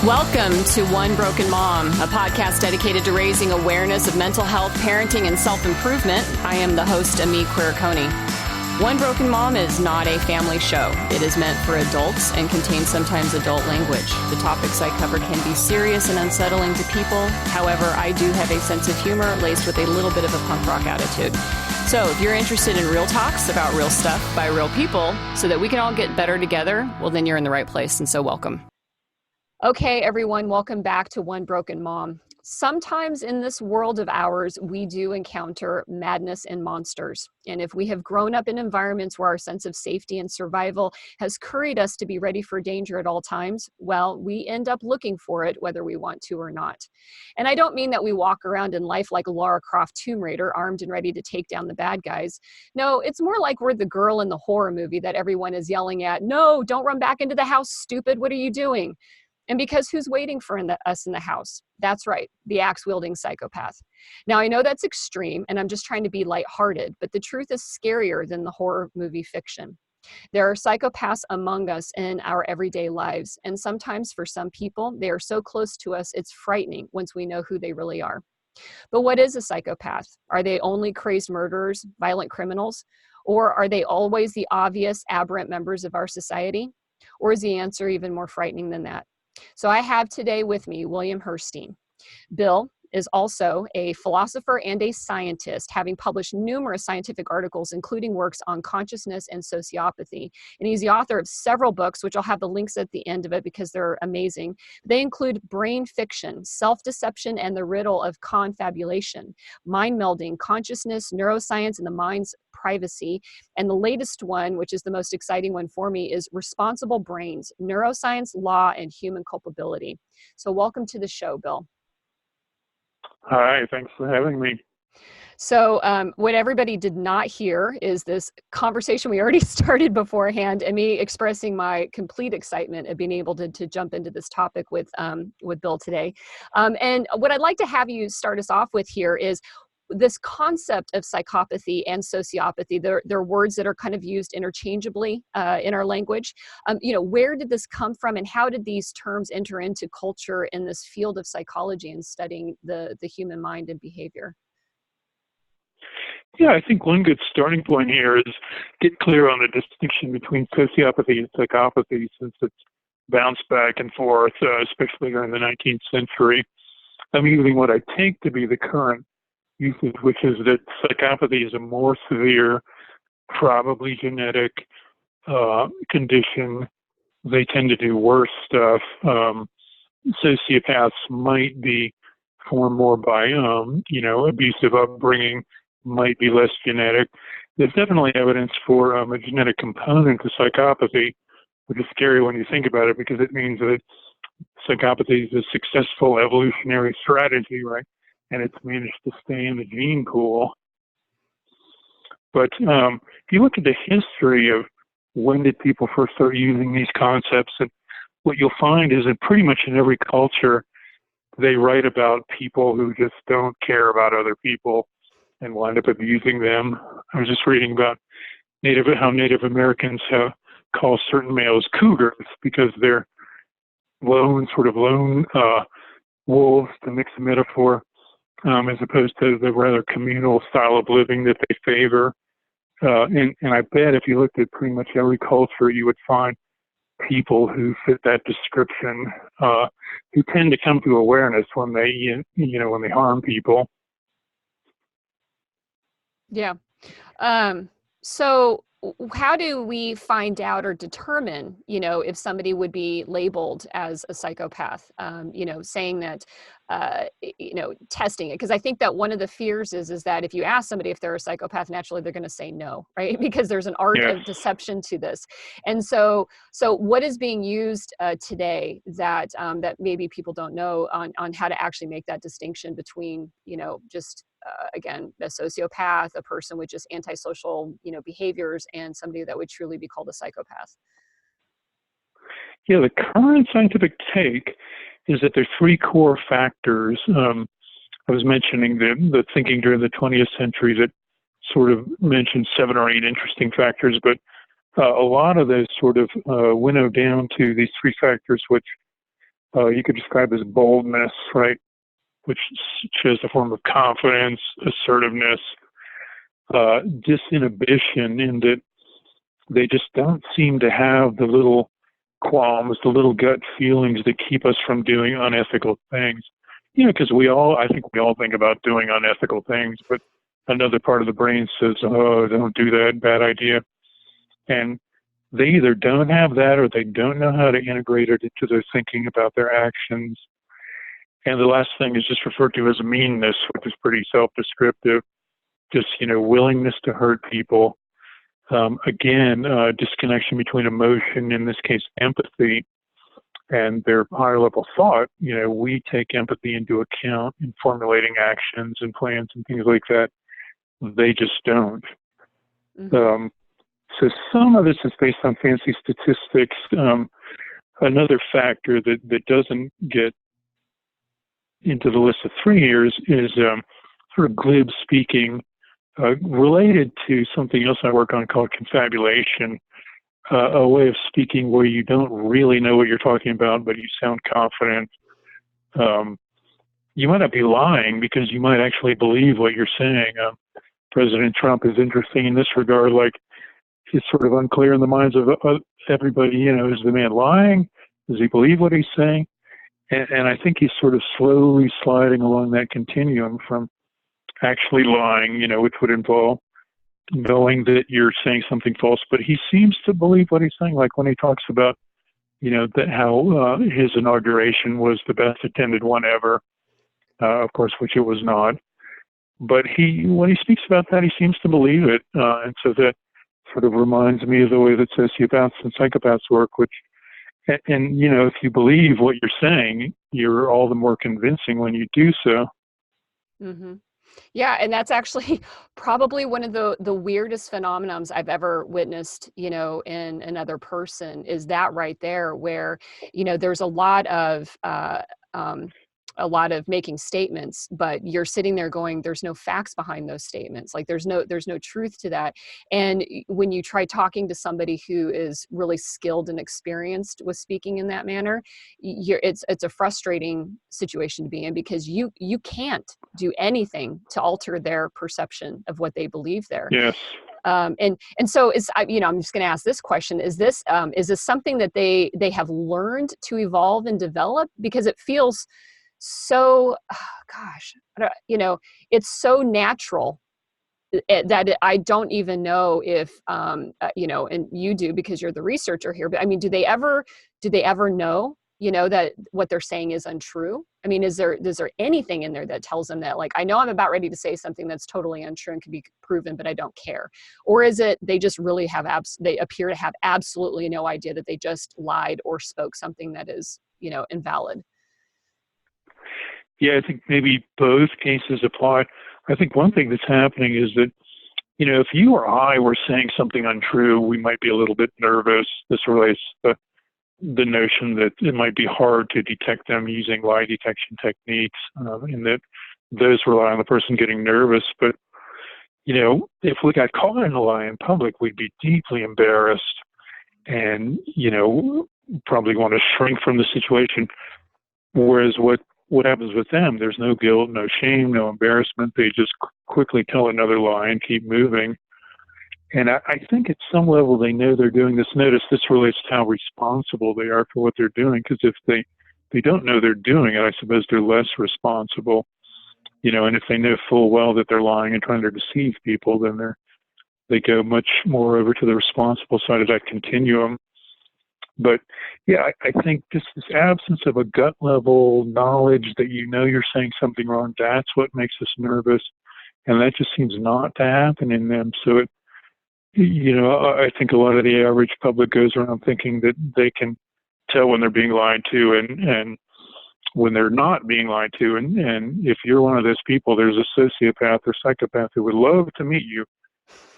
Welcome to One Broken Mom, a podcast dedicated to raising awareness of mental health, parenting, and self-improvement. I am the host, Ami Quiriconi. One Broken Mom is not a family show. It is meant for adults and contains sometimes adult language. The topics I cover can be serious and unsettling to people. However, I do have a sense of humor laced with a little bit of a punk rock attitude. So if you're interested in real talks about real stuff by real people so that we can all get better together, well, then you're in the right place, and so welcome. Okay, everyone, welcome back to One Broken Mom. Sometimes in this world of ours, we do encounter madness and monsters. And if we have grown up in environments where our sense of safety and survival has curried us to be ready for danger at all times, well, we end up looking for it whether we want to or not. And I don't mean that we walk around in life like Lara Croft Tomb Raider, armed and ready to take down the bad guys. No, it's more like we're the girl in the horror movie that everyone is yelling at, "No, don't run back into the house, stupid, what are you doing?" And because who's waiting for us in the house? That's right, the ax-wielding psychopath. Now, I know that's extreme, and I'm just trying to be lighthearted, but the truth is scarier than the horror movie fiction. There are psychopaths among us in our everyday lives, and sometimes for some people, they are so close to us, it's frightening once we know who they really are. But what is a psychopath? Are they only crazed murderers, violent criminals? Or are they always the obvious aberrant members of our society? Or is the answer even more frightening than that? So I have today with me William Hirstein. Bill is also a philosopher and a scientist, having published numerous scientific articles, including works on consciousness and sociopathy. And he's the author of several books, which I'll have the links at the end of it because they're amazing. They include Brain Fiction, Self-Deception and the Riddle of Confabulation, Mind Melding, Consciousness, Neuroscience, and the Mind's Privacy. And the latest one, which is the most exciting one for me, is Responsible Brains, Neuroscience, Law, and Human Culpability. So welcome to the show, Bill. Hi, thanks for having me. So what everybody did not hear is this conversation we already started beforehand, and me expressing my complete excitement of being able to jump into this topic with Bill today. And what I'd like to have you start us off with here is this concept of psychopathy and sociopathy. They're words that are kind of used interchangeably in our language. Where did this come from, and how did these terms enter into culture in this field of psychology and studying the human mind and behavior? Yeah, I think one good starting point here is get clear on the distinction between sociopathy and psychopathy, since it's bounced back and forth, especially during the 19th century. I'm using what I take to be the current usage, which is that psychopathy is a more severe, probably genetic condition. They tend to do worse stuff. Sociopaths might be formed more by, abusive upbringing, might be less genetic. There's definitely evidence for a genetic component to psychopathy, which is scary when you think about it, because it means that psychopathy is a successful evolutionary strategy, right? And it's managed to stay in the gene pool. But if you look at the history of when did people first start using these concepts, and what you'll find is that pretty much in every culture, they write about people who just don't care about other people and wind up abusing them. I was just reading about how Native Americans call certain males cougars because they're lone wolves, to mix a metaphor, as opposed to the rather communal style of living that they favor. And I bet if you looked at pretty much every culture, you would find people who fit that description, who tend to come to awareness when they harm people. Yeah. So how do we find out or determine, if somebody would be labeled as a psychopath, saying that, testing it? Because I think that one of the fears is that if you ask somebody if they're a psychopath, naturally they're going to say no, right? Because there's an art of deception to this. And so what is being used today that maybe people don't know on how to actually make that distinction between, again, a sociopath, a person with just antisocial, behaviors, and somebody that would truly be called a psychopath? Yeah, the current scientific take is that there's three core factors. I was mentioning the thinking during the 20th century that sort of mentioned 7 or 8 interesting factors, but a lot of those sort of winnow down to these 3 factors, which you could describe as boldness, right, which shows a form of confidence, assertiveness, disinhibition, in that they just don't seem to have the little qualms, the little gut feelings that keep us from doing unethical things. Because I think we all think about doing unethical things, but another part of the brain says, oh, don't do that, bad idea. And they either don't have that or they don't know how to integrate it into their thinking about their actions. And the last thing is just referred to as meanness, which is pretty self-descriptive. Just, willingness to hurt people. Again, disconnection between emotion, in this case, empathy, and their higher level thought. We take empathy into account in formulating actions and plans and things like that. They just don't. Mm-hmm. So some of this is based on fancy statistics. Another factor that doesn't get into the list of 3 years is sort of glib speaking, related to something else I work on called confabulation, a way of speaking where you don't really know what you're talking about, but you sound confident. You might not be lying because you might actually believe what you're saying. President Trump is interesting in this regard. Like, it's sort of unclear in the minds of everybody, is the man lying? Does he believe what he's saying? And I think he's sort of slowly sliding along that continuum from actually lying, which would involve knowing that you're saying something false, but he seems to believe what he's saying. Like when he talks about, that how his inauguration was the best attended one ever, of course, which it was not. But when he speaks about that, he seems to believe it. And so that sort of reminds me of the way that sociopaths and psychopaths work, which, and if you believe what you're saying, you're all the more convincing when you do so. Mm-hmm. Yeah, and that's actually probably one of the weirdest phenomenons I've ever witnessed, in another person, is that right there, where, there's a lot of making statements, but you're sitting there going, there's no facts behind those statements. Like there's no truth to that. And when you try talking to somebody who is really skilled and experienced with speaking in that manner, it's a frustrating situation to be in, because you can't do anything to alter their perception of what they believe there. Yes. And so I'm just going to ask this question: is this something that they have learned to evolve and develop? Because it feels so, it's so natural that I don't even know if, and you do because you're the researcher here, but I mean, do they ever know, that what they're saying is untrue? I mean, is there anything in there that tells them that, like, I know I'm about ready to say something that's totally untrue and can be proven, but I don't care? Or is it they just really they appear to have absolutely no idea that they just lied or spoke something that is, invalid? Yeah, I think maybe both cases apply. I think one thing that's happening is that, if you or I were saying something untrue, we might be a little bit nervous. This relates to the notion that it might be hard to detect them using lie detection techniques, and that those rely on the person getting nervous. But, if we got caught in a lie in public, we'd be deeply embarrassed and, probably want to shrink from the situation. Whereas what happens with them, there's no guilt, no shame, no embarrassment. They just quickly tell another lie and keep moving. And I think at some level they know they're doing this. Notice this relates to how responsible they are for what they're doing, because if they don't know they're doing it, I suppose they're less responsible. And if they know full well that they're lying and trying to deceive people, then they go much more over to the responsible side of that continuum. But yeah, I think just this absence of a gut level knowledge that you're saying something wrong, that's what makes us nervous. And that just seems not to happen in them. So I think a lot of the average public goes around thinking that they can tell when they're being lied to and when they're not being lied to. And if you're one of those people, there's a sociopath or psychopath who would love to meet you,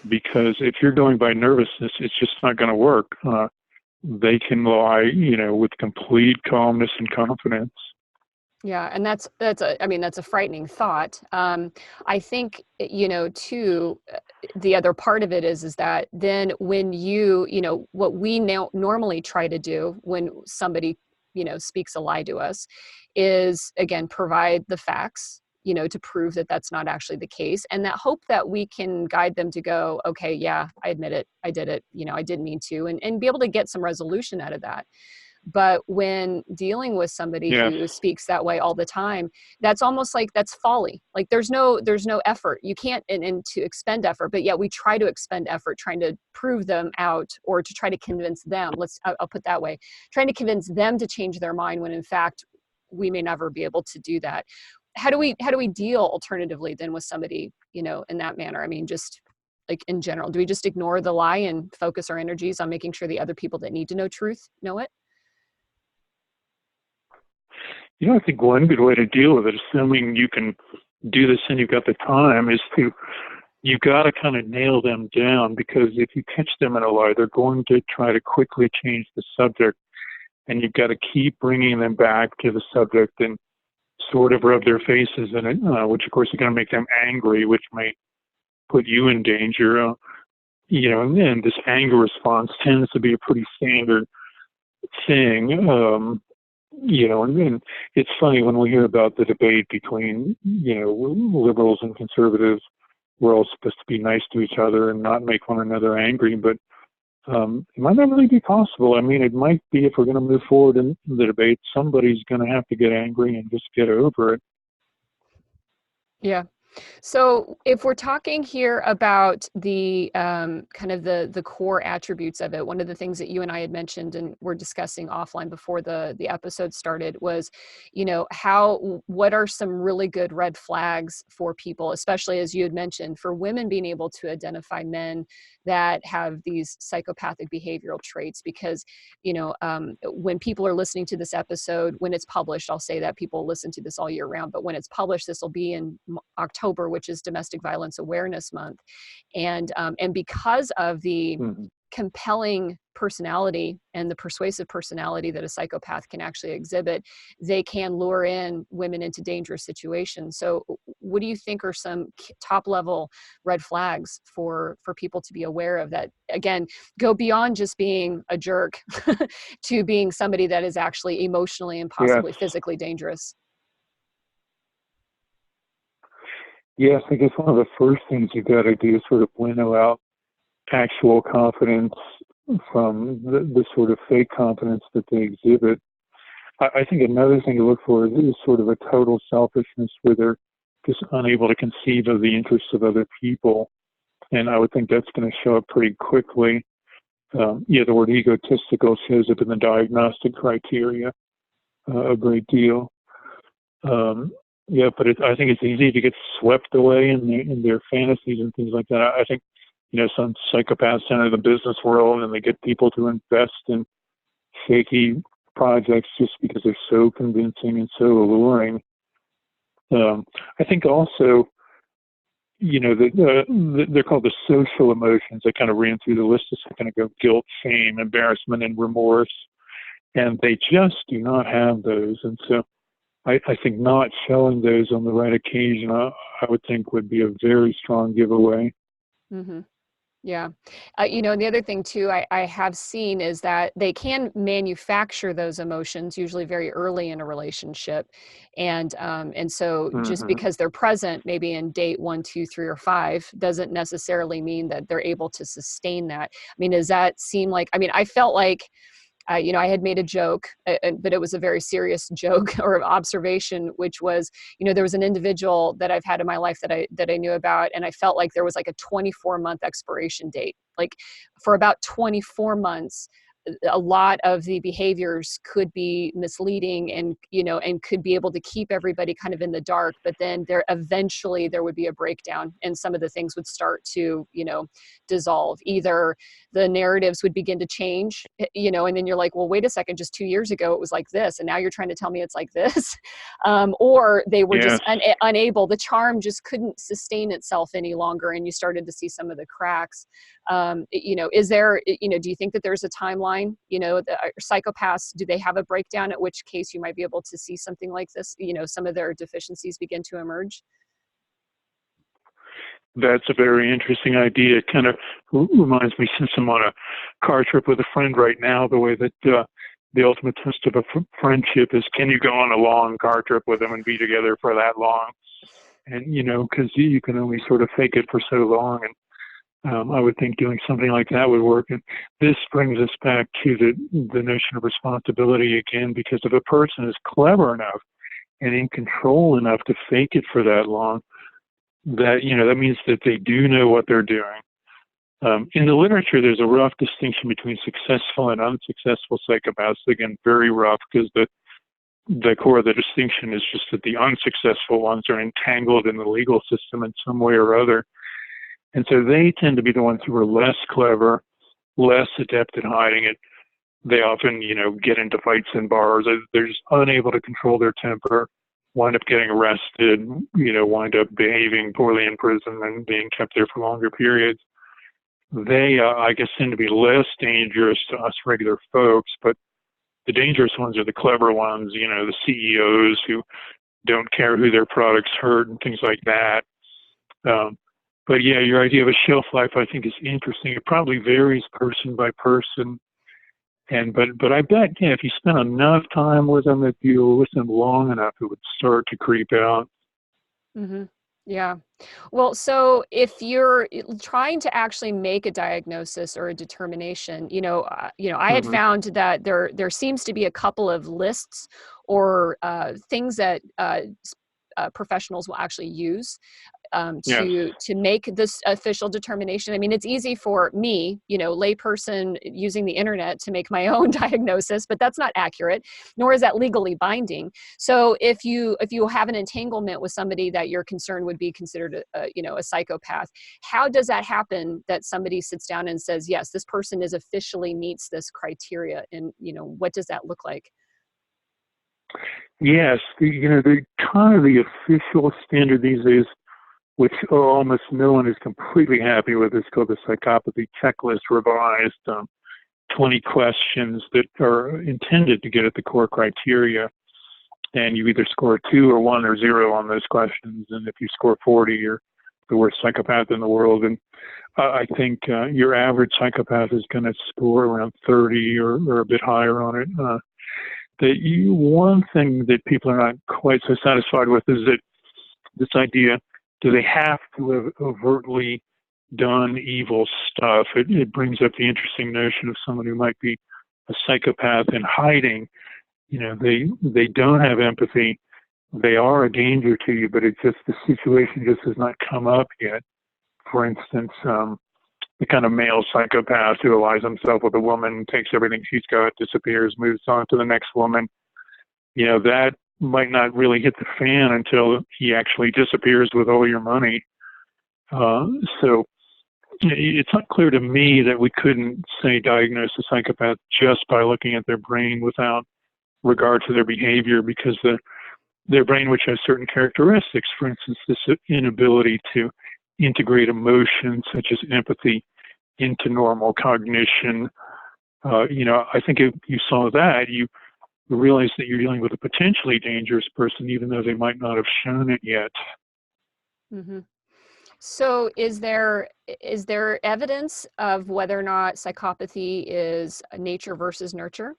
because if you're going by nervousness, it's just not going to work. They can lie, with complete calmness and confidence. Yeah, and that's a frightening thought. I think, too, the other part of it is that then when what we now normally try to do when somebody speaks a lie to us, is again, provide the facts, to prove that that's not actually the case. And that hope that we can guide them to go, okay, yeah, I admit it. I did it. I didn't mean to, and be able to get some resolution out of that. But when dealing with somebody Yes. who speaks that way all the time, that's almost like that's folly. Like there's no effort. You can't, and to expend effort, but yet we try to expend effort trying to prove them out, or to try to convince them. I'll put that way, trying to convince them to change their mind when in fact we may never be able to do that. How do we deal alternatively then with somebody, in that manner? I mean, just like in general, do we just ignore the lie and focus our energies on making sure the other people that need to know truth know it? I think one good way to deal with it, assuming you can do this and you've got the time, is you've got to kind of nail them down, because if you catch them in a lie, they're going to try to quickly change the subject, and you've got to keep bringing them back to the subject and sort of rub their faces in it, which of course is going to make them angry, which may put you in danger. And this anger response tends to be a pretty standard thing. And it's funny when we hear about the debate between, liberals and conservatives. We're all supposed to be nice to each other and not make one another angry, but it might not really be possible. I mean, it might be, if we're going to move forward in the debate, somebody's going to have to get angry and just get over it. Yeah. So if we're talking here about the kind of the core attributes of it, one of the things that you and I had mentioned and were discussing offline before the episode started was, what are some really good red flags for people, especially as you had mentioned, for women being able to identify men that have these psychopathic behavioral traits? Because, when people are listening to this episode, when it's published, I'll say that people listen to this all year round, but when it's published, this will be in October, which is Domestic Violence Awareness Month. And because of the compelling personality and the persuasive personality that a psychopath can actually exhibit, they can lure in women into dangerous situations. So what do you think are some top level red flags for people to be aware of that, again, go beyond just being a jerk to being somebody that is actually emotionally and possibly physically dangerous? Yes, I guess one of the first things you've got to do is sort of winnow out actual confidence from the sort of fake confidence that they exhibit. I think another thing to look for is sort of a total selfishness, where they're just unable to conceive of the interests of other people. And I would think that's going to show up pretty quickly. The word egotistical shows up in the diagnostic criteria a great deal. But I think it's easy to get swept away in their fantasies and things like that. I think, some psychopaths enter the business world and they get people to invest in shaky projects just because they're so convincing and so alluring. I think also, they're called the social emotions. I kind of ran through the list a second ago: guilt, shame, embarrassment, and remorse. And they just do not have those. And so I think not showing those on the right occasion, I would think would be a very strong giveaway. Mm-hmm. Yeah. And the other thing too, I have seen is that they can manufacture those emotions usually very early in a relationship. And so just because they're present, maybe in date 1, 2, 3, or 5, doesn't necessarily mean that they're able to sustain that. I mean, does that seem like, I felt like, I had made a joke, but it was a very serious joke or observation, which was, there was an individual that I've had in my life that I knew about, and I felt like there was like a 24-month expiration date. Like for about 24 months, a lot of the behaviors could be misleading and could be able to keep everybody kind of in the dark, but then there would be a breakdown and some of the things would start to dissolve. Either the narratives would begin to change, and then you're like, well, wait a second, just 2 years ago it was like this and now you're trying to tell me it's like this. Or they were just unable, the charm just couldn't sustain itself any longer and you started to see some of the cracks. Is there, do you think that there's a timeline? The psychopaths, do they have a breakdown, at which case you might be able to see something like this, some of their deficiencies begin to emerge? That's a very interesting idea. It kind of reminds me, since I'm on a car trip with a friend right now, the way that the ultimate test of a friendship is, can you go on a long car trip with them and be together for that long? And, because you can only sort of fake it for so long. And I would think doing something like that would work. And this brings us back to the notion of responsibility again, because if a person is clever enough and in control enough to fake it for that long, that, that means that they do know what they're doing. In the literature, there's a rough distinction between successful and unsuccessful psychopaths. Again, very rough, because the core of the distinction is just that the unsuccessful ones are entangled in the legal system in some way or other. And so they tend to be the ones who are less clever, less adept at hiding it. They often, get into fights in bars. They're just unable to control their temper, wind up getting arrested, wind up behaving poorly in prison and being kept there for longer periods. They, I guess, tend to be less dangerous to us regular folks, but the dangerous ones are the clever ones, the CEOs who don't care who their products hurt and things like that. But yeah, your idea of a shelf life, I think, is interesting. It probably varies person by person. But I bet, if you spend enough time with them, if you listen long enough, it would start to creep out. Mm-hmm. Yeah. Well, so if you're trying to actually make a diagnosis or a determination, I had found that there seems to be a couple of lists or things that professionals will actually use to make this official determination. I mean, it's easy for me, layperson using the internet to make my own diagnosis, but that's not accurate, nor is that legally binding. So if you have an entanglement with somebody that you're concerned would be considered a psychopath, how does that happen that somebody sits down and says, yes, this person officially meets this criteria? And, what does that look like? Yes, the kind of the official standard these days, which almost no one is completely happy with, is called the Psychopathy Checklist Revised. 20 questions that are intended to get at the core criteria, and you either score 2 or 1 or 0 on those questions. And if you score 40, you're the worst psychopath in the world. And I think your average psychopath is going to score around 30 or a bit higher on it. One thing that people are not quite so satisfied with is that this idea, do they have to have overtly done evil stuff? It brings up the interesting notion of someone who might be a psychopath in hiding. They don't have empathy. They are a danger to you, but it's just the situation just has not come up yet. For instance, the kind of male psychopath who allies himself with a woman, takes everything she's got, disappears, moves on to the next woman. That might not really hit the fan until he actually disappears with all your money. So it's not clear to me that we couldn't, say, diagnose a psychopath just by looking at their brain without regard to their behavior, because their brain, which has certain characteristics, for instance, this inability to integrate emotions such as empathy into normal cognition. I think if you saw that, you realize that you're dealing with a potentially dangerous person, even though they might not have shown it yet. Mm-hmm. So is there evidence of whether or not psychopathy is nature versus nurture?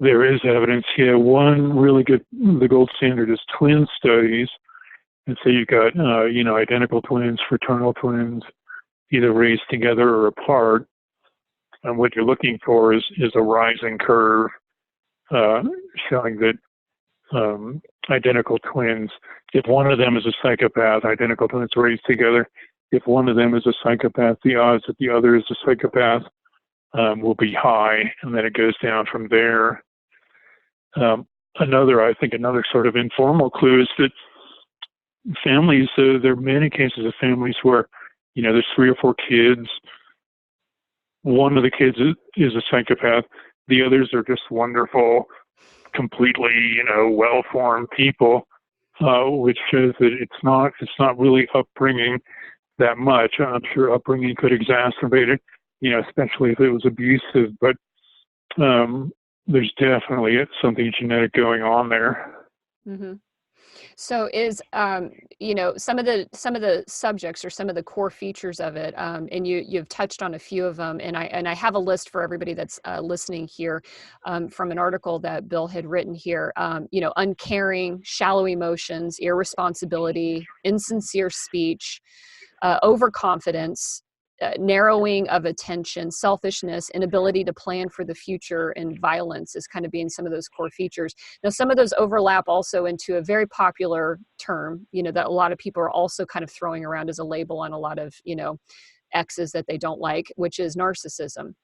There is evidence. Yeah, one really good, the gold standard is twin studies. And so you've got, identical twins, fraternal twins, either raised together or apart. And what you're looking for is a rising curve showing that identical twins, if one of them is a psychopath, identical twins raised together, if one of them is a psychopath, the odds that the other is a psychopath will be high, and then it goes down from there. Another sort of informal clue is that families, there are many cases of families where, there's 3 or 4 kids. One of the kids is a psychopath. The others are just wonderful, completely, well-formed people, which shows that it's not really upbringing that much. I'm sure upbringing could exacerbate it, especially if it was abusive, but there's definitely something genetic going on there. Mm-hmm. So is some of the subjects or some of the core features of it, and you've touched on a few of them, and I have a list for everybody that's listening here, from an article that Bill had written here. Uncaring, shallow emotions, irresponsibility, insincere speech, overconfidence, narrowing of attention, selfishness, inability to plan for the future, and violence is kind of being some of those core features. Now, some of those overlap also into a very popular term, that a lot of people are also kind of throwing around as a label on a lot of, X's that they don't like, which is narcissism.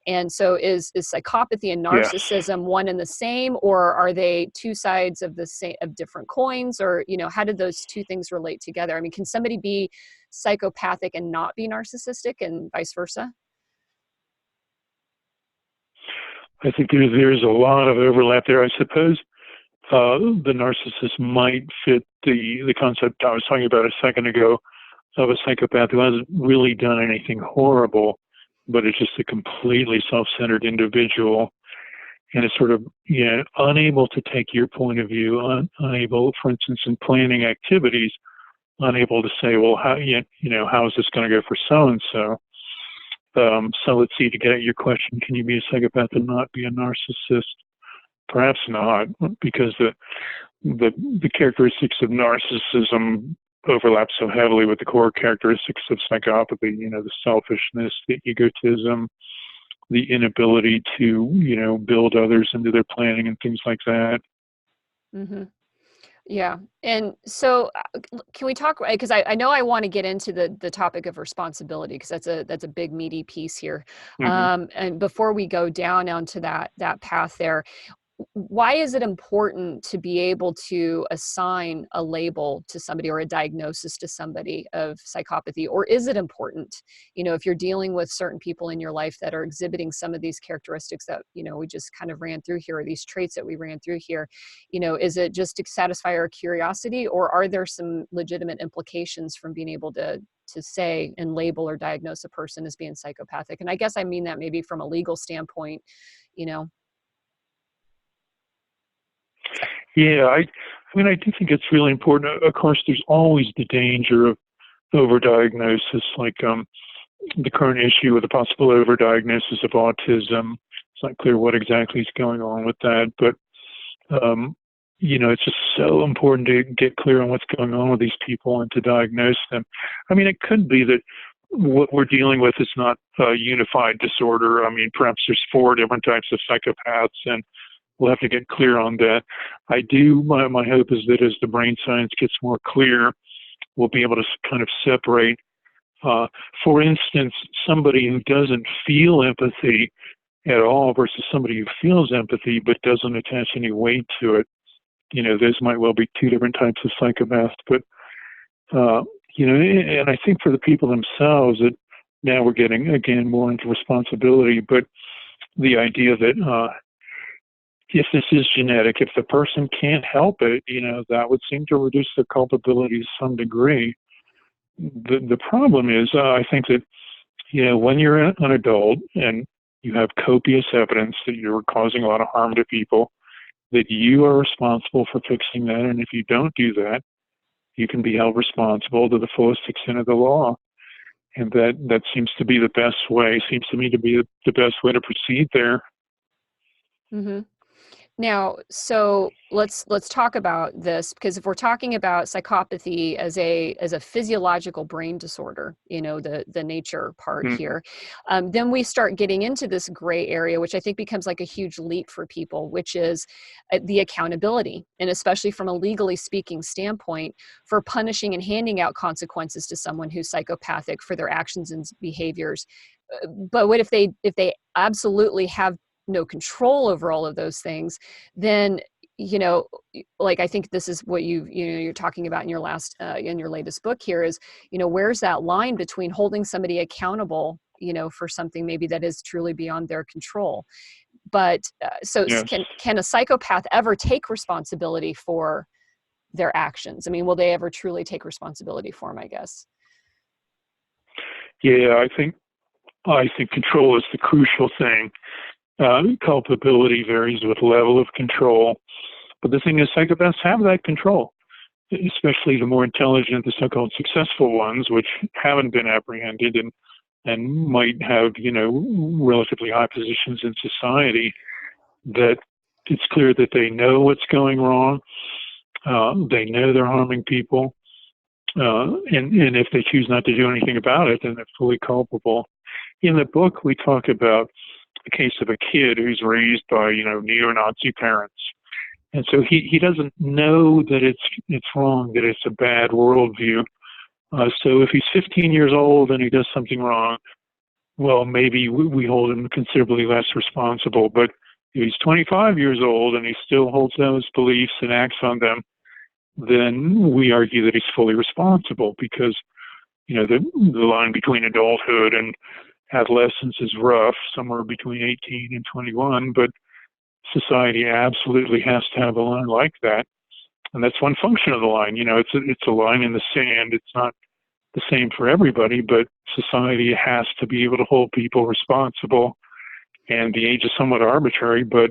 And so is psychopathy and Yes. narcissism one and the same, or are they two sides of the same, of different coins? Or, how do those two things relate together? I mean, can somebody be psychopathic and not be narcissistic, and vice versa? I think there's a lot of overlap there. I suppose the narcissist might fit the concept I was talking about a second ago of a psychopath who hasn't really done anything horrible, but is just a completely self-centered individual, and is sort of unable to take your point of view, unable, for instance, in planning activities, unable to say, well, how is this going to go for so and so? So let's see, to get at your question, can you be a psychopath and not be a narcissist? Perhaps not, because the characteristics of narcissism overlap so heavily with the core characteristics of psychopathy, the selfishness, the egotism, the inability to, build others into their planning and things like that. Mm-hmm. Yeah. And so can we talk, because I know I want to get into the topic of responsibility, because that's a big meaty piece here. Mm-hmm. And before we go down onto that path there, why is it important to be able to assign a label to somebody or a diagnosis to somebody of psychopathy? Or is it important, if you're dealing with certain people in your life that are exhibiting some of these characteristics that, we just kind of ran through here, or these traits that we ran through here, is it just to satisfy our curiosity, or are there some legitimate implications from being able to say and label or diagnose a person as being psychopathic? And I guess I mean that maybe from a legal standpoint, Yeah, I do think it's really important. Of course, there's always the danger of overdiagnosis, like the current issue with the possible overdiagnosis of autism. It's not clear what exactly is going on with that, but it's just so important to get clear on what's going on with these people and to diagnose them. I mean, it could be that what we're dealing with is not a unified disorder. I mean, perhaps there's 4 different types of psychopaths, and we'll have to get clear on that. My hope is that as the brain science gets more clear, we'll be able to kind of separate, for instance, somebody who doesn't feel empathy at all versus somebody who feels empathy but doesn't attach any weight to it. Those might well be 2 different types of psychopaths. But, and I think for the people themselves, that now we're getting, again, more into responsibility, but the idea that if this is genetic, if the person can't help it, that would seem to reduce their culpability to some degree. The problem is, I think that, when you're an adult and you have copious evidence that you're causing a lot of harm to people, that you are responsible for fixing that. And if you don't do that, you can be held responsible to the fullest extent of the law. And that seems to be the best way, seems to me to be the best way to proceed there. Mm-hmm. Now, so let's talk about this, because if we're talking about psychopathy as a physiological brain disorder, the nature part here, then we start getting into this gray area, which I think becomes like a huge leap for people, which is the accountability, and especially from a legally speaking standpoint, for punishing and handing out consequences to someone who's psychopathic for their actions and behaviors. But what if they absolutely have no control over all of those things? Then, like, I think this is what you're talking about in your latest book here is, where's that line between holding somebody accountable, for something maybe that is truly beyond their control? But Yes. Can a psychopath ever take responsibility for their actions? I mean, will they ever truly take responsibility for them, I guess? Yeah, I think control is the crucial thing. Culpability varies with level of control. But the thing is, psychopaths have that control. especially the more intelligent, the so-called successful ones, which haven't been apprehended and might have, relatively high positions in society, that it's clear that they know what's going wrong. They know they're harming people. And if they choose not to do anything about it, then they're fully culpable. In the book, we talk about the case of a kid who's raised by, neo-Nazi parents. And so he doesn't know that it's wrong, that it's a bad worldview. So if he's 15 years old and he does something wrong, well, maybe we hold him considerably less responsible. But if he's 25 years old and he still holds those beliefs and acts on them, then we argue that he's fully responsible because, the line between adulthood and adolescence is rough, somewhere between 18 and 21, but society absolutely has to have a line like that. And that's one function of the line. It's a line in the sand. It's not the same for everybody, but society has to be able to hold people responsible. And the age is somewhat arbitrary, but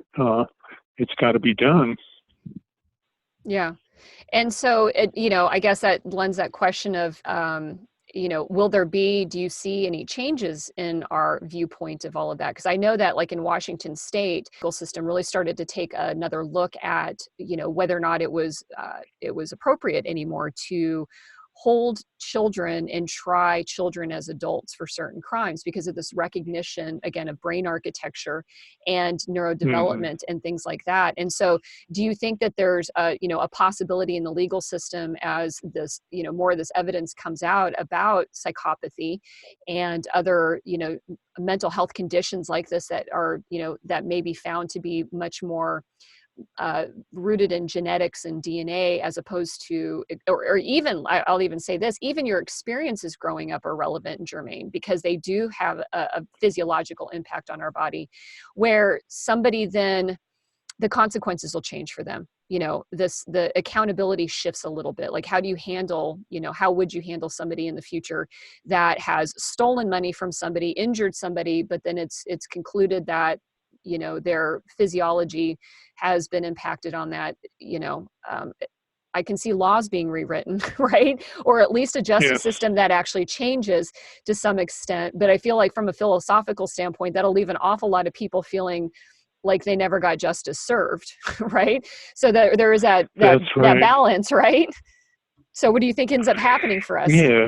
it's got to be done. Yeah. And so, I guess that lends that question of, do you see any changes in our viewpoint of all of that? Because I know that like in Washington state, the legal system really started to take another look at, whether or not it was appropriate anymore to hold children and try children as adults for certain crimes because of this recognition, again, of brain architecture and neurodevelopment and things like that. And so do you think that there's a possibility in the legal system as this, more of this evidence comes out about psychopathy and other, mental health conditions like this that are, that may be found to be much more rooted in genetics and DNA as opposed to, or even, I'll even say this, even your experiences growing up are relevant and germane because they do have a physiological impact on our body where somebody then, the consequences will change for them. The accountability shifts a little bit. Like, how do you handle, how would you handle somebody in the future that has stolen money from somebody, injured somebody, but then it's concluded that their physiology has been impacted on that, I can see laws being rewritten, right? Or at least a justice system that actually changes to some extent. But I feel like from a philosophical standpoint, that'll leave an awful lot of people feeling like they never got justice served, right? So that there is that balance, right? So what do you think ends up happening for us? Yeah.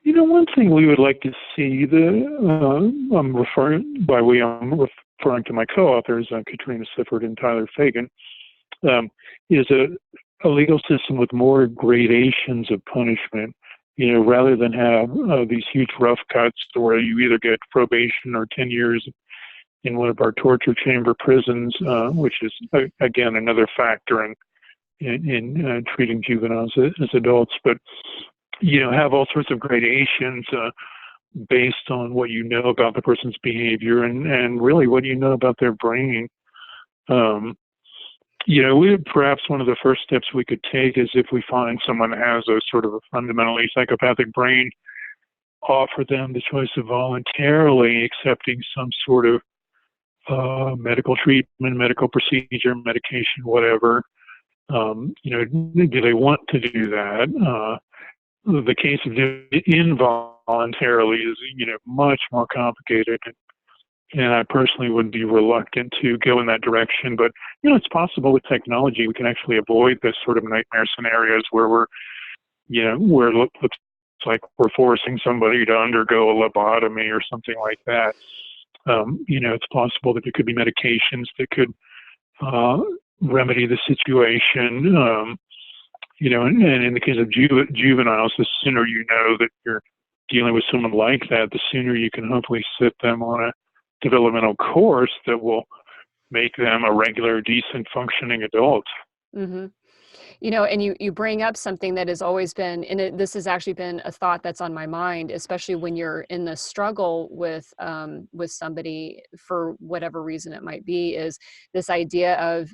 One thing we would like to see, I'm referring to my co-authors, Katrina Sifford and Tyler Fagan, is a legal system with more gradations of punishment, rather than have these huge rough cuts where you either get probation or 10 years in one of our torture chamber prisons, which is, again, another factor in treating juveniles as adults. But have all sorts of gradations based on what you know about the person's behavior and really what you know about their brain. Perhaps one of the first steps we could take is if we find someone has a sort of a fundamentally psychopathic brain, offer them the choice of voluntarily accepting some sort of medical treatment, medical procedure, medication, whatever. Do they want to do that? The case of doing it involuntarily is, much more complicated. And I personally would be reluctant to go in that direction. But, it's possible with technology we can actually avoid this sort of nightmare scenarios where where it looks like we're forcing somebody to undergo a lobotomy or something like that. It's possible that there could be medications that could remedy the situation. And in the case of juveniles, the sooner you know that you're dealing with someone like that, the sooner you can hopefully set them on a developmental course that will make them a regular, decent, functioning adult. Mm-hmm. And you bring up something that has always been, and this has actually been a thought that's on my mind, especially when you're in the struggle with somebody for whatever reason it might be, is this idea of,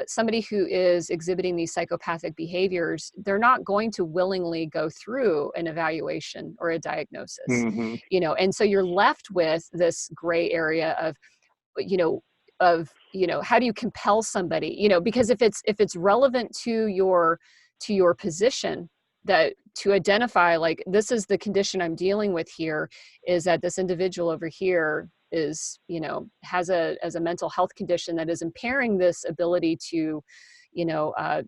somebody who is exhibiting these psychopathic behaviors, they're not going to willingly go through an evaluation or a diagnosis, and so you're left with this gray area of, how do you compel somebody, because if it's relevant to your position, that to identify, like, this is the condition I'm dealing with here, is that this individual over here is, has a mental health condition that is impairing this ability to,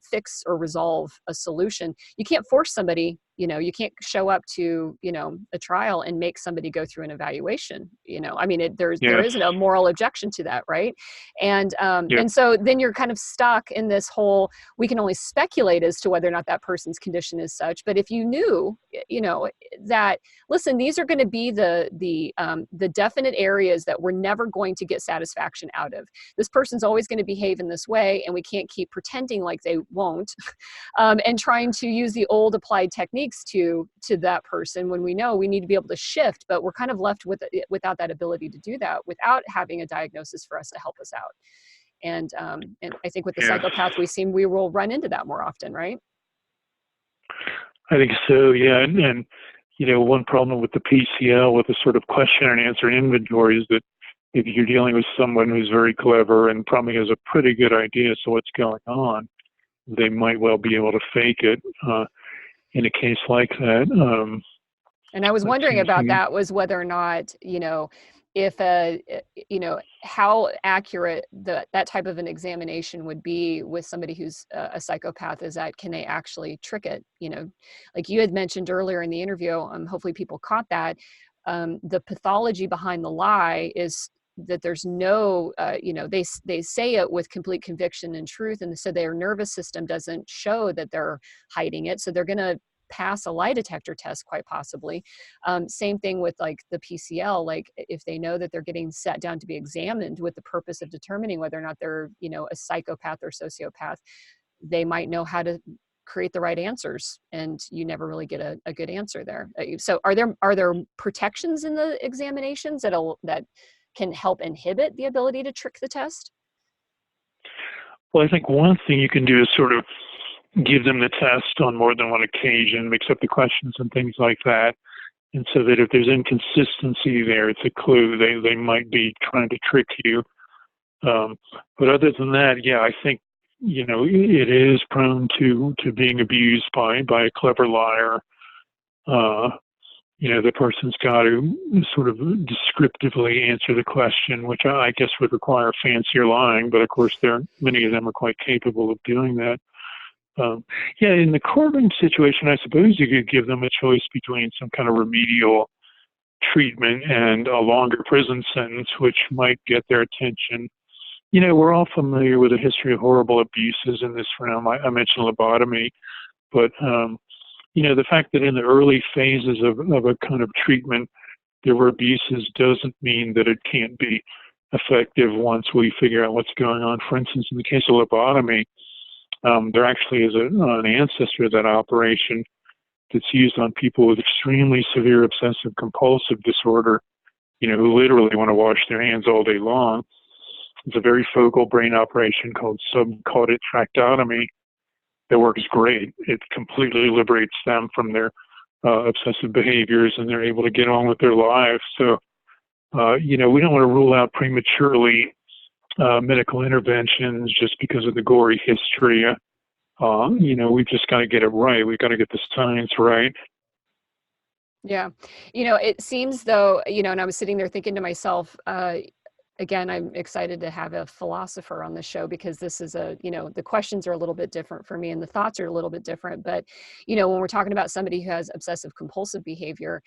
fix or resolve a solution. You can't force somebody, you can't show up to, a trial and make somebody go through an evaluation. I mean, there isn't a moral objection to that, right? And so then you're kind of stuck in this whole, we can only speculate as to whether or not that person's condition is such. But if you knew, that, listen, these are going to be the definite areas that we're never going to get satisfaction out of. This person's always going to behave in this way, and we can't keep pretending like they won't, and trying to use the old applied techniques to that person, when we know we need to be able to shift, but we're kind of left without that ability to do that, without having a diagnosis for us to help us out. And I think with the psychopath, we will run into that more often, right? I think so, yeah. And one problem with the PCL, with the sort of question and answer inventory, is that if you're dealing with someone who's very clever and probably has a pretty good idea as to what's going on, they might well be able to fake it in a case like that. And I was wondering about that, was whether or not, if how accurate that type of an examination would be with somebody who's a psychopath, is that, can they actually trick it? Like you had mentioned earlier in the interview, hopefully people caught that, the pathology behind the lie is that there's no, they say it with complete conviction and truth, and so their nervous system doesn't show that they're hiding it, so they're going to pass a lie detector test, quite possibly. Same thing with like the PCL, like if they know that they're getting sat down to be examined with the purpose of determining whether or not they're, a psychopath or sociopath, they might know how to create the right answers, and you never really get a good answer there. So are there protections in the examinations that can help inhibit the ability to trick the test? Well, I think one thing you can do is sort of give them the test on more than one occasion, mix up the questions and things like that. And so that if there's inconsistency there, it's a clue they might be trying to trick you. But other than that, yeah, I think, it is prone to being abused by a clever liar. The person's got to sort of descriptively answer the question, which I guess would require fancier lying, but of course many of them are quite capable of doing that. In the courtroom situation, I suppose you could give them a choice between some kind of remedial treatment and a longer prison sentence, which might get their attention. We're all familiar with a history of horrible abuses in this realm. I mentioned lobotomy, but, the fact that in the early phases of a kind of treatment there were abuses doesn't mean that it can't be effective once we figure out what's going on. For instance, in the case of lobotomy, there actually is an ancestor of that operation that's used on people with extremely severe obsessive compulsive disorder, who literally want to wash their hands all day long. It's a very focal brain operation called subcaudate tractotomy that works great. It completely liberates them from their obsessive behaviors, and they're able to get on with their lives. So, we don't want to rule out prematurely medical interventions just because of the gory history. We've just got to get it right. We've got to get the science right. Yeah. It seems though, and I was sitting there thinking to myself, again, I'm excited to have a philosopher on the show, because this is the questions are a little bit different for me and the thoughts are a little bit different. But, when we're talking about somebody who has obsessive compulsive behavior,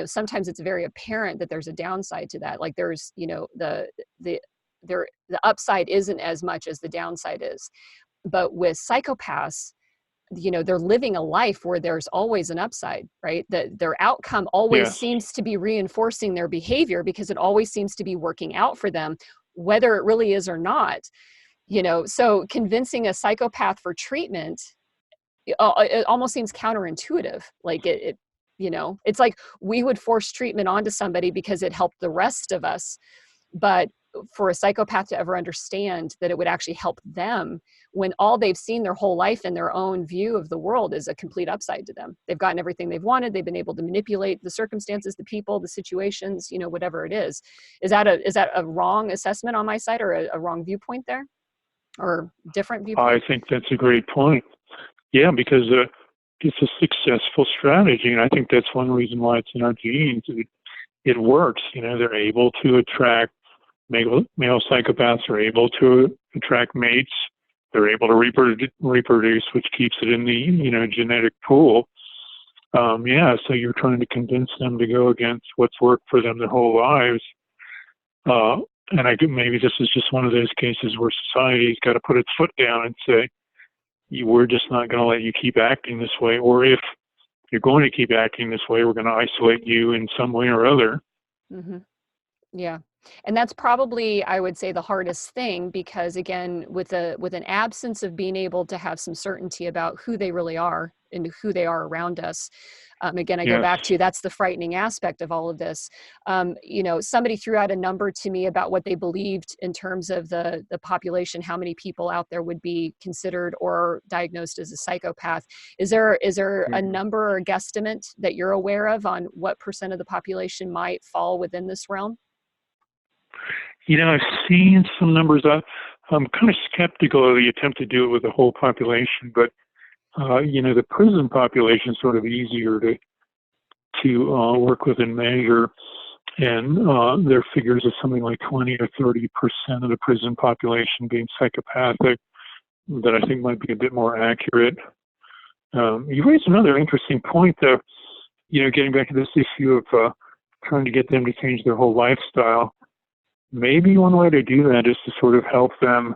sometimes it's very apparent that there's a downside to that. Like there's, the upside isn't as much as the downside is. But with psychopaths, they're living a life where there's always an upside, right? Their outcome always seems to be reinforcing their behavior, because it always seems to be working out for them, whether it really is or not. So convincing a psychopath for treatment, it almost seems counterintuitive. Like it's like we would force treatment onto somebody because it helped the rest of us. But for a psychopath to ever understand that it would actually help them when all they've seen their whole life in their own view of the world is a complete upside to them. They've gotten everything they've wanted. They've been able to manipulate the circumstances, the people, the situations, whatever it is. Is that a wrong assessment on my side, or a wrong viewpoint there, or different viewpoint? I think that's a great point. Yeah, because it's a successful strategy, and I think that's one reason why it's in our genes. It works. They're able to attract male psychopaths are able to attract mates. They're able to reproduce, which keeps it in the genetic pool. So you're trying to convince them to go against what's worked for them their whole lives. And I think maybe this is just one of those cases where society's got to put its foot down and say, we're just not going to let you keep acting this way. Or if you're going to keep acting this way, we're going to isolate you in some way or other. Mm-hmm. Yeah. And that's probably, I would say, the hardest thing, because again, with an absence of being able to have some certainty about who they really are and who they are around us. Again, I go back to, that's the frightening aspect of all of this. Somebody threw out a number to me about what they believed in terms of the population, how many people out there would be considered or diagnosed as a psychopath. Is there a number or a guesstimate that you're aware of on what % of the population might fall within this realm? I've seen some numbers. I'm kind of skeptical of the attempt to do it with the whole population, but the prison population is sort of easier to work with and measure, and their figures of something like 20 or 30% of the prison population being psychopathic, that I think might be a bit more accurate. You raised another interesting point, though. Getting back to this issue of trying to get them to change their whole lifestyle. Maybe one way to do that is to sort of help them,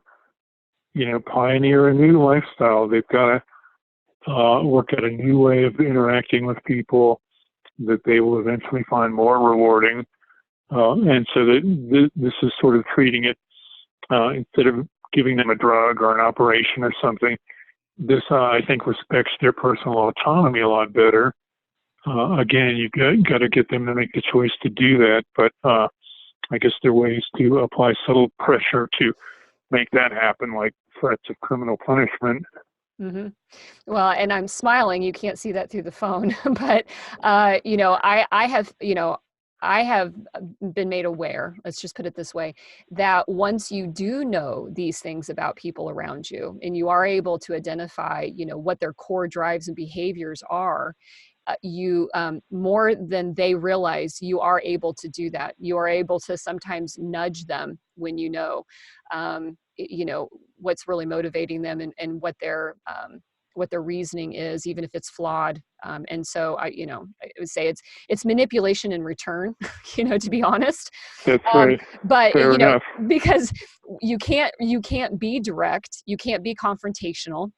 pioneer a new lifestyle. They've got to work at a new way of interacting with people that they will eventually find more rewarding. And so that this is sort of treating it, instead of giving them a drug or an operation or something, this, I think, respects their personal autonomy a lot better. Again, you've got to get them to make the choice to do that, but I guess there are ways to apply subtle pressure to make that happen, like threats of criminal punishment. Mm-hmm. Well, and I'm smiling. You can't see that through the phone, but I have been made aware, let's just put it this way, that once you do know these things about people around you, and you are able to identify, what their core drives and behaviors are, you more than they realize, you are able to do that. You are able to sometimes nudge them when what's really motivating them, and what their reasoning is, even if it's flawed. And so I would say it's manipulation in return, to be honest. That's right. But Fair enough. because you can't be direct, you can't be confrontational.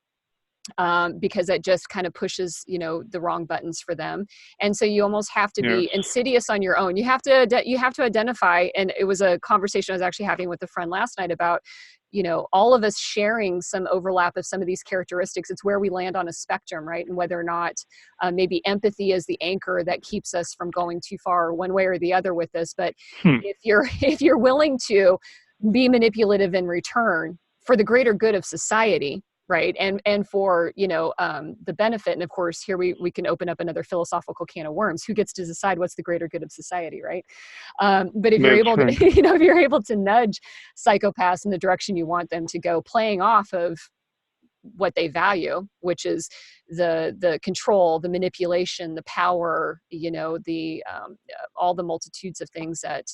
Because it just kind of pushes, the wrong buttons for them. And so you almost have to be insidious on your own. You have to identify, and it was a conversation I was actually having with a friend last night about, all of us sharing some overlap of some of these characteristics. It's where we land on a spectrum, right? And whether or not maybe empathy is the anchor that keeps us from going too far one way or the other with this. But if you're willing to be manipulative in return for the greater good of society, right, and for the benefit, and of course here we can open up another philosophical can of worms. Who gets to decide what's the greater good of society, right? But if you're able to, if you're able to nudge psychopaths in the direction you want them to go, playing off of what they value, which is the control, the manipulation, the power, the all the multitudes of things that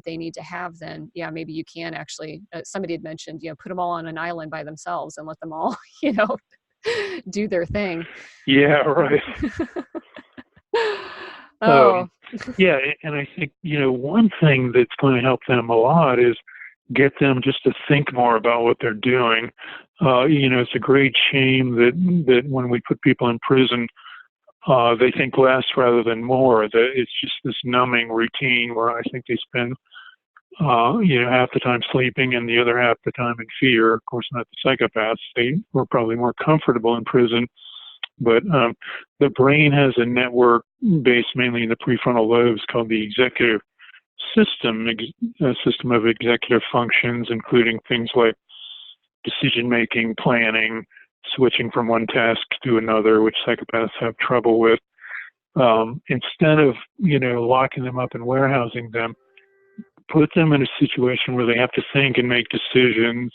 they need to have, then maybe you can actually, somebody had mentioned, put them all on an island by themselves and let them all, do their thing. Yeah, right. Oh. And I think, one thing that's going to help them a lot is get them just to think more about what they're doing. It's a great shame that when we put people in prison, they think less rather than more. That it's just this numbing routine where I think they spend, half the time sleeping and the other half the time in fear. Of course, not the psychopaths. They were probably more comfortable in prison. But the brain has a network based mainly in the prefrontal lobes called the executive system of executive functions, including things like decision-making, planning, switching from one task to another, which psychopaths have trouble with. Instead of, locking them up and warehousing them, put them in a situation where they have to think and make decisions.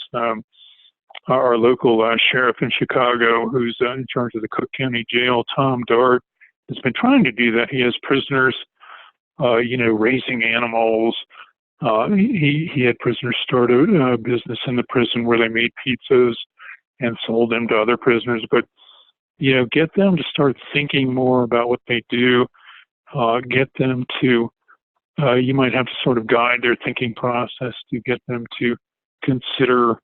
Our local sheriff in Chicago, who's in charge of the Cook County Jail, Tom Dart, has been trying to do that. He has prisoners, raising animals. He had prisoners start a business in the prison where they made pizzas and sold them to other prisoners. But, get them to start thinking more about what they do. Get them to, you might have to sort of guide their thinking process to get them to consider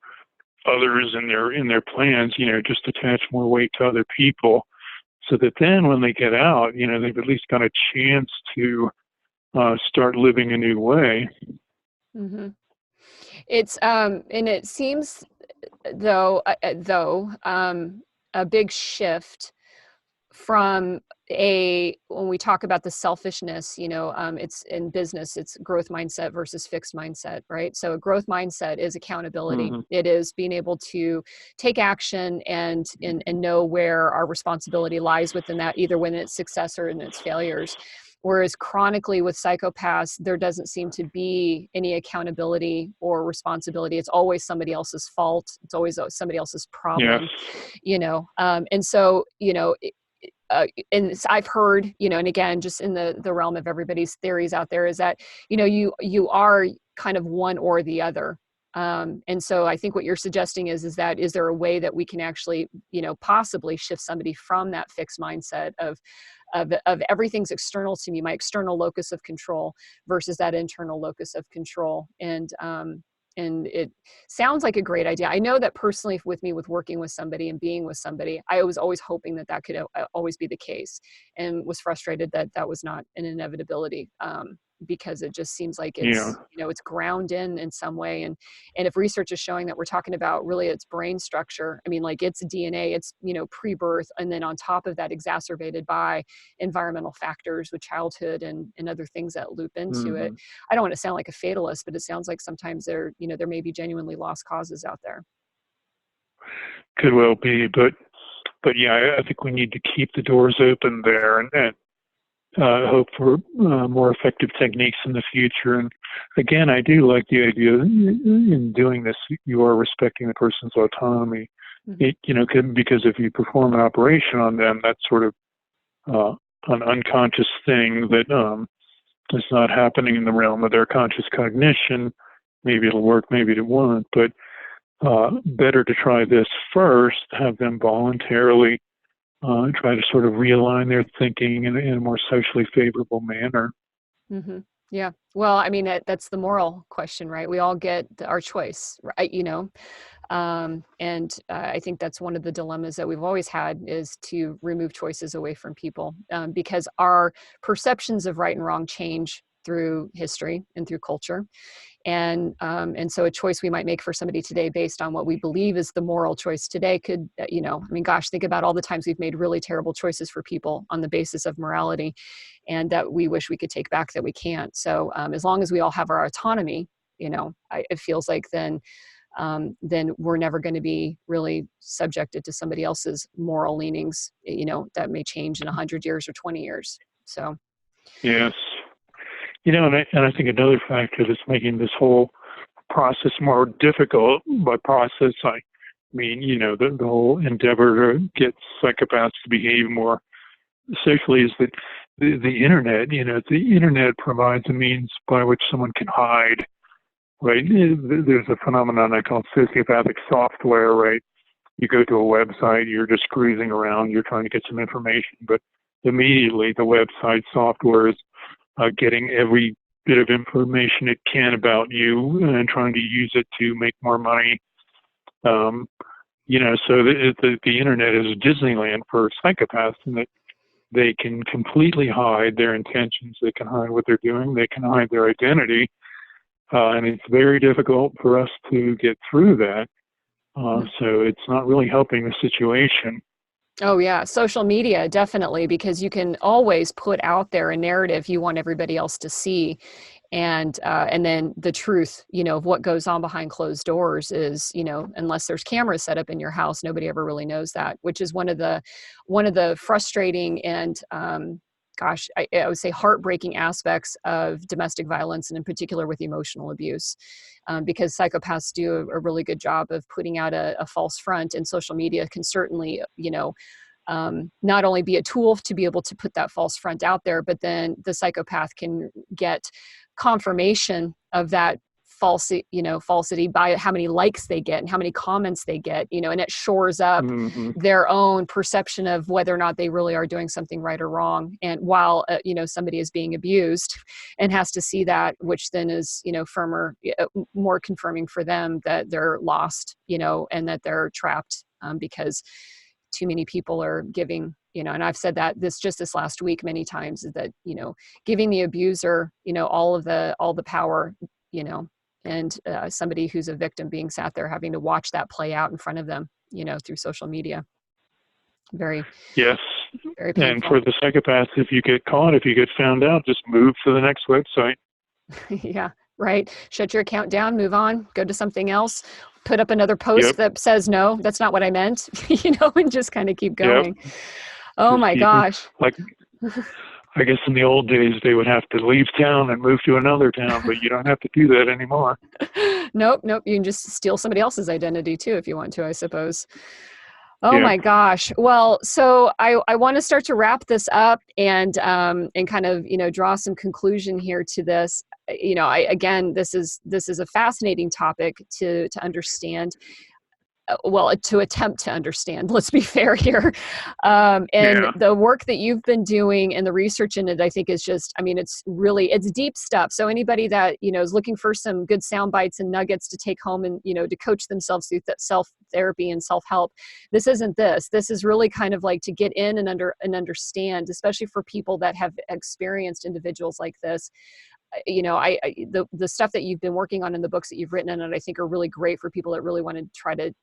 others in their plans, just attach more weight to other people, so that then when they get out, they've at least got a chance to start living a new way. Mm-hmm. It's and it seems though a big shift from when we talk about the selfishness, it's in business, it's growth mindset versus fixed mindset, right? So a growth mindset is accountability. Mm-hmm. It is being able to take action and know where our responsibility lies within that, either when it's success or in its failures. Whereas chronically with psychopaths, there doesn't seem to be any accountability or responsibility. It's always somebody else's fault. It's always somebody else's problem, and so, and I've heard, and again, just in the realm of everybody's theories out there, is that, you are kind of one or the other. And so I think what you're suggesting is there a way that we can actually, possibly shift somebody from that fixed mindset of everything's external to me, my external locus of control, versus that internal locus of control. And it sounds like a great idea. I know that personally with me, with working with somebody and being with somebody, I was always hoping that could always be the case, and was frustrated that was not an inevitability, because it just seems like it's, it's ground in some way. And if research is showing that we're talking about really its brain structure, I mean, like its DNA, it's, pre-birth, and then on top of that exacerbated by environmental factors with childhood and other things that loop into it. I don't want to sound like a fatalist, but it sounds like sometimes there may be genuinely lost causes out there. Could well be, but yeah, I think we need to keep the doors open there and hope for more effective techniques in the future. And again, I do like the idea in doing this, you are respecting the person's autonomy. Mm-hmm. Because if you perform an operation on them, that's sort of an unconscious thing that is not happening in the realm of their conscious cognition. Maybe it'll work, maybe it won't, but better to try this first, have them voluntarily try to sort of realign their thinking in a more socially favorable manner. Mm-hmm. Yeah. Well, I mean, that's the moral question, right? We all get our choice, right? And I think that's one of the dilemmas that we've always had, is to remove choices away from people, because our perceptions of right and wrong change through history and through culture. And so a choice we might make for somebody today based on what we believe is the moral choice today could, think about all the times we've made really terrible choices for people on the basis of morality, and that we wish we could take back that we can't. So as long as we all have our autonomy, it feels like then we're never going to be really subjected to somebody else's moral leanings, that may change in 100 years or 20 years. So. Yes. And I think another factor that's making this whole process more difficult, by process, I mean, the whole endeavor to get psychopaths to behave more socially, is that the internet, the internet provides a means by which someone can hide, right? There's a phenomenon I call sociopathic software, right? You go to a website, you're just cruising around, you're trying to get some information, but immediately the website software is getting every bit of information it can about you and trying to use it to make more money. So the internet is Disneyland for psychopaths, in that they can completely hide their intentions. They can hide what they're doing. They can hide their identity. And it's very difficult for us to get through that. So it's not really helping the situation. Oh yeah, social media, definitely, because you can always put out there a narrative you want everybody else to see. And then the truth, of what goes on behind closed doors is, unless there's cameras set up in your house, nobody ever really knows that, which is one of the frustrating and, I would say heartbreaking aspects of domestic violence, and in particular with emotional abuse, because psychopaths do a really good job of putting out a false front, and social media can certainly, not only be a tool to be able to put that false front out there, but then the psychopath can get confirmation of that falsity by how many likes they get and how many comments they get, and it shores up their own perception of whether or not they really are doing something right or wrong. And while, somebody is being abused and has to see that, which then is, more confirming for them that they're lost, and that they're trapped, because too many people are giving, and I've said that this last week many times, is that, giving the abuser, all the power, and somebody who's a victim being sat there having to watch that play out in front of them, through social media. Very, yes. Very painful. And for the psychopaths, if you get caught, if you get found out, just move to the next website. Yeah, right. Shut your account down, move on, go to something else, put up another post that says, no, that's not what I meant, and just kind of keep going. Yep. Oh just my gosh. Like, I guess in the old days, they would have to leave town and move to another town, but you don't have to do that anymore. Nope. You can just steal somebody else's identity too, if you want to, I suppose. Oh my gosh. Well, so I want to start to wrap this up and kind of, draw some conclusion here to this. Again, this is a fascinating topic to understand. Well, to attempt to understand, let's be fair here. The work that you've been doing and the research in it, I think is just, it's deep stuff. So anybody that, is looking for some good sound bites and nuggets to take home and, to coach themselves through self-therapy and self-help, this isn't this. This is really kind of like to get in and understand, especially for people that have experienced individuals like this. The stuff that you've been working on in the books that you've written, and I think are really great for people that really want to try to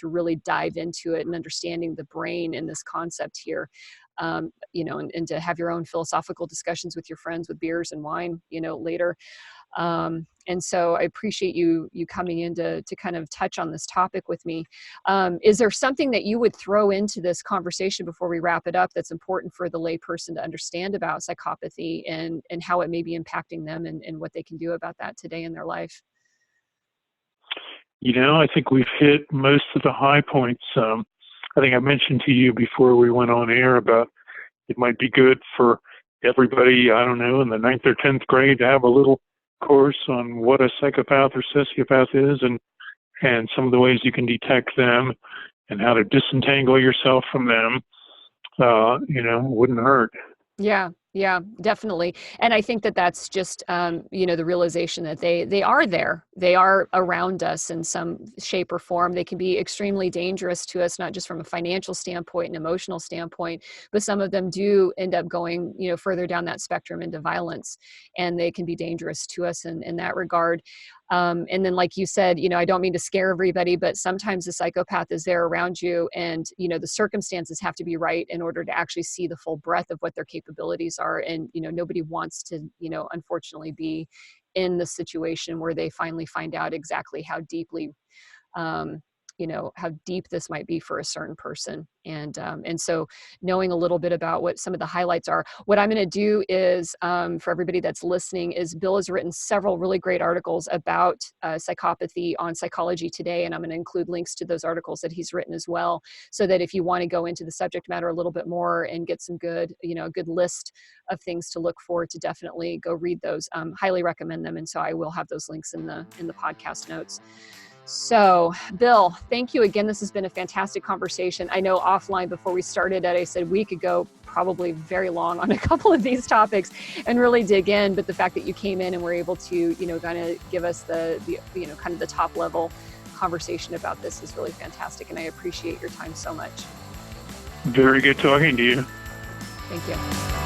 really dive into it and understanding the brain and this concept here, and to have your own philosophical discussions with your friends with beers and wine, later. And so I appreciate you coming in to kind of touch on this topic with me. Is there something that you would throw into this conversation before we wrap it up that's important for the layperson to understand about psychopathy and how it may be impacting them and what they can do about that today in their life? I think we've hit most of the high points. I think I mentioned to you before we went on air about it might be good for everybody, I don't know, in the 9th or 10th grade to have a little course on what a psychopath or sociopath is and some of the ways you can detect them and how to disentangle yourself from them. Wouldn't hurt. Yeah, definitely. And I think that that's just, the realization that they are there. They are around us in some shape or form. They can be extremely dangerous to us, not just from a financial standpoint and emotional standpoint, but some of them do end up going, further down that spectrum into violence, and they can be dangerous to us in that regard. And then, like you said, I don't mean to scare everybody, but sometimes the psychopath is there around you, and, the circumstances have to be right in order to actually see the full breadth of what their capabilities are. And, nobody wants to, unfortunately be in the situation where they finally find out exactly how deeply, how deep this might be for a certain person. And so knowing a little bit about what some of the highlights are, what I'm going to do is, for everybody that's listening, is Bill has written several really great articles about psychopathy on Psychology Today, and I'm going to include links to those articles that he's written as well, so that if you want to go into the subject matter a little bit more and get some good, a good list of things to look for, to definitely go read those. Highly recommend them, and so I will have those links in the podcast notes. So, Bill, thank you again. This has been a fantastic conversation. I know offline before we started it, I said we could go probably very long on a couple of these topics and really dig in. But the fact that you came in and were able to, kind of give us the kind of the top level conversation about this is really fantastic. And I appreciate your time so much. Very good talking to you. Thank you.